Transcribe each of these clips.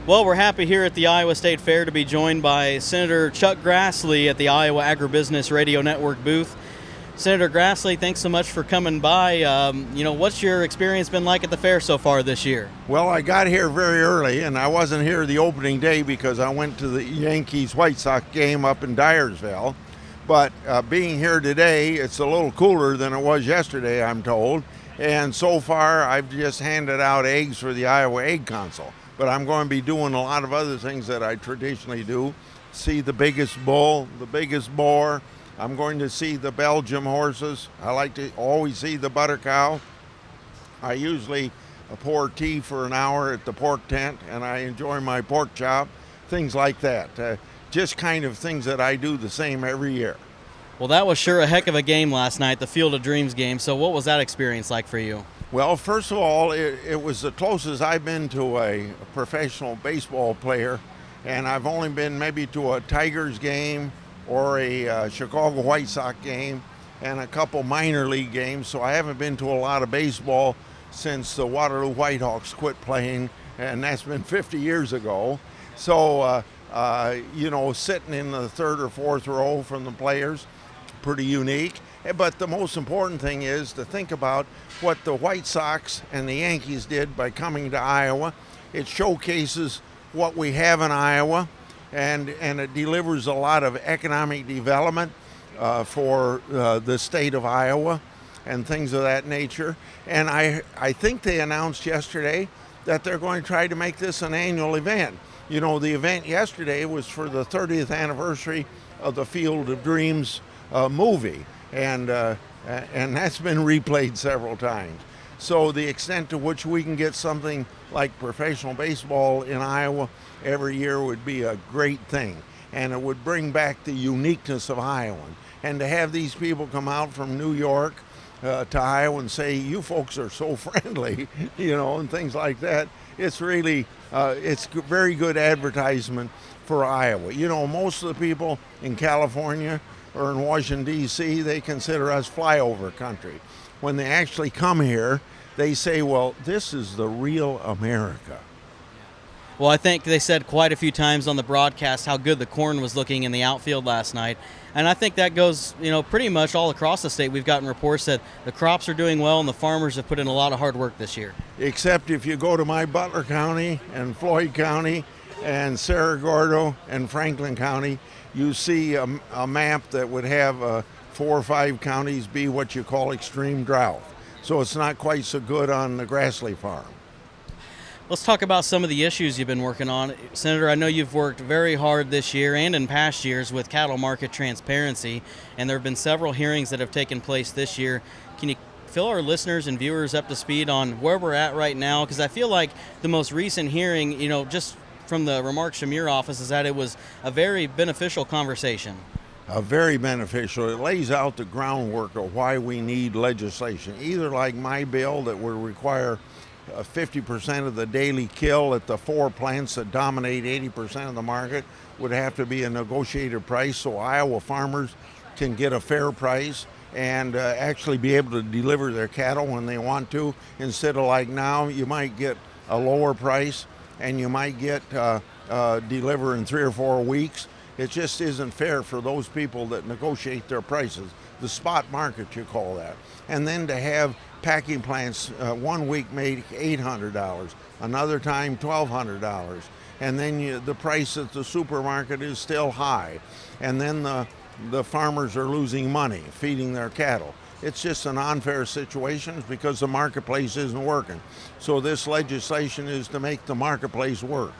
Well, we're happy here at the Iowa State Fair to be joined by Senator Chuck Grassley at the Iowa Agribusiness Radio Network booth. Senator Grassley, thanks so much for coming by. What's your experience been like at the fair so far this year? Well, I got here very early, and I wasn't here the opening day because I went to the Yankees-White Sox game up in Dyersville. But being here today, it's a little cooler than it was yesterday, I'm told. And so far, I've just handed out eggs for the Iowa Egg Council. But I'm going to be doing a lot of other things that I traditionally do. See the biggest bull, the biggest boar. I'm going to see the Belgium horses. I like to always see the butter cow. I usually pour tea for an hour at the pork tent, and I enjoy my pork chop, things like that. Just kind of things that I do the same every year. Well, that was sure a heck of a game last night, the Field of Dreams game. So what was that experience like for you? Well, first of all, it was the closest I've been to a professional baseball player, and I've only been maybe to a Tigers game or a Chicago White Sox game and a couple minor league games, so I haven't been to a lot of baseball since the Waterloo Whitehawks quit playing, and that's been 50 years ago. So, sitting in the third or fourth row from the players, pretty unique. But the most important thing is to think about what the White Sox and the Yankees did by coming to Iowa. It showcases what we have in Iowa, and it delivers a lot of economic development for the state of Iowa and things of that nature. And I think they announced yesterday that they're going to try to make this an annual event. You know, the event yesterday was for the 30th anniversary of the Field of Dreams movie. And that's been replayed several times. So the extent to which we can get something like professional baseball in Iowa every year would be a great thing. And it would bring back the uniqueness of Iowa. And to have these people come out from New York to Iowa and say, you folks are so friendly, and things like that, it's really, it's very good advertisement for Iowa. Most of the people in California or in Washington, D.C., they consider us flyover country. When they actually come here, they say, well, this is the real America. Well, I think they said quite a few times on the broadcast how good the corn was looking in the outfield last night. And I think that goes, pretty much all across the state. We've gotten reports that the crops are doing well and the farmers have put in a lot of hard work this year. Except if you go to my Butler County and Floyd County and Cerro Gordo and Franklin County, you see a map that would have 4 or 5 counties be what you call extreme drought. So it's not quite so good on the Grassley farm. Let's talk about some of the issues you've been working on. Senator, I know you've worked very hard this year and in past years with cattle market transparency, and there have been several hearings that have taken place this year. Can you fill our listeners and viewers up to speed on where we're at right now? Because I feel like the most recent hearing, just from the remarks from your office, is that it was a very beneficial conversation. Very beneficial. It lays out the groundwork of why we need legislation, either like my bill that would require 50% of the daily kill at the 4 plants that dominate 80% of the market would have to be a negotiated price so Iowa farmers can get a fair price and actually be able to deliver their cattle when they want to, instead of like now, you might get a lower price and you might get deliver in 3 or 4 weeks. It just isn't fair for those people that negotiate their prices. The spot market, you call that. And then to have packing plants 1 week make $800, another time $1,200, and then the price at the supermarket is still high. And then the farmers are losing money feeding their cattle. It's just an unfair situation because the marketplace isn't working. So this legislation is to make the marketplace work.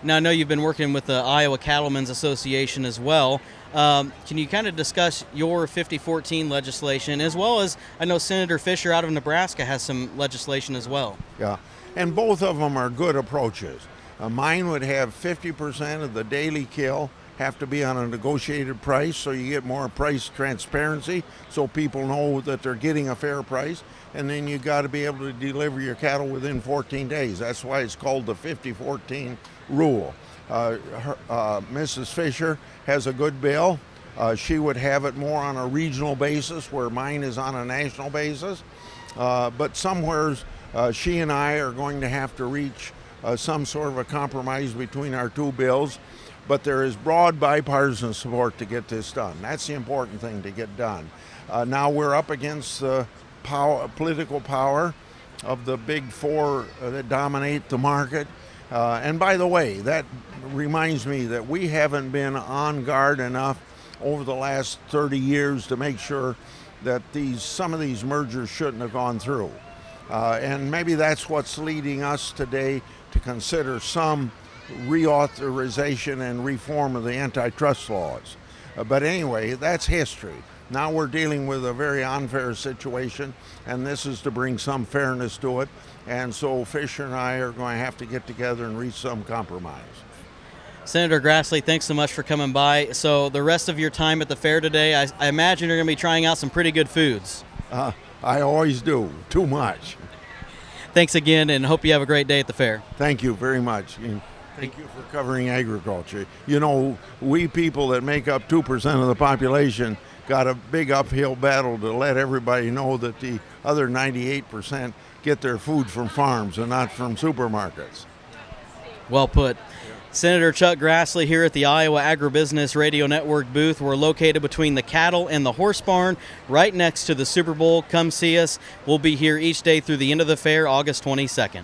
Now, I know you've been working with the Iowa Cattlemen's Association as well. Can you kind of discuss your 5014 legislation, as well as I know Senator Fisher out of Nebraska has some legislation as well? Yeah, and both of them are good approaches. Mine would have 50% of the daily kill have to be on a negotiated price, so you get more price transparency, so people know that they're getting a fair price. And then you got to be able to deliver your cattle within 14 days. That's why it's called the 5014 rule. Mrs. Fisher has a good bill. She would have it more on a regional basis, where mine is on a national basis. But somewheres she and I are going to have to reach some sort of a compromise between our two bills. But there is broad bipartisan support to get this done. That's the important thing to get done. Now we're up against the political power of the big four that dominate the market. And by the way, that reminds me that we haven't been on guard enough over the last 30 years to make sure that some of these mergers shouldn't have gone through. And maybe that's what's leading us today to consider some reauthorization and reform of the antitrust laws. But anyway, that's history. Now we're dealing with a very unfair situation, and this is to bring some fairness to it. And so Fisher and I are going to have to get together and reach some compromise. Senator Grassley, thanks so much for coming by. So the rest of your time at the fair today, I imagine you're going to be trying out some pretty good foods. I always do, too much. Thanks again, and hope you have a great day at the fair. Thank you very much. Thank you for covering agriculture. You know, we people that make up 2% of the population got a big uphill battle to let everybody know that the other 98% get their food from farms and not from supermarkets. Well put. Senator Chuck Grassley here at the Iowa Agribusiness Radio Network booth. We're located between the cattle and the horse barn, right next to the Super Bowl. Come see us. We'll be here each day through the end of the fair, August 22nd.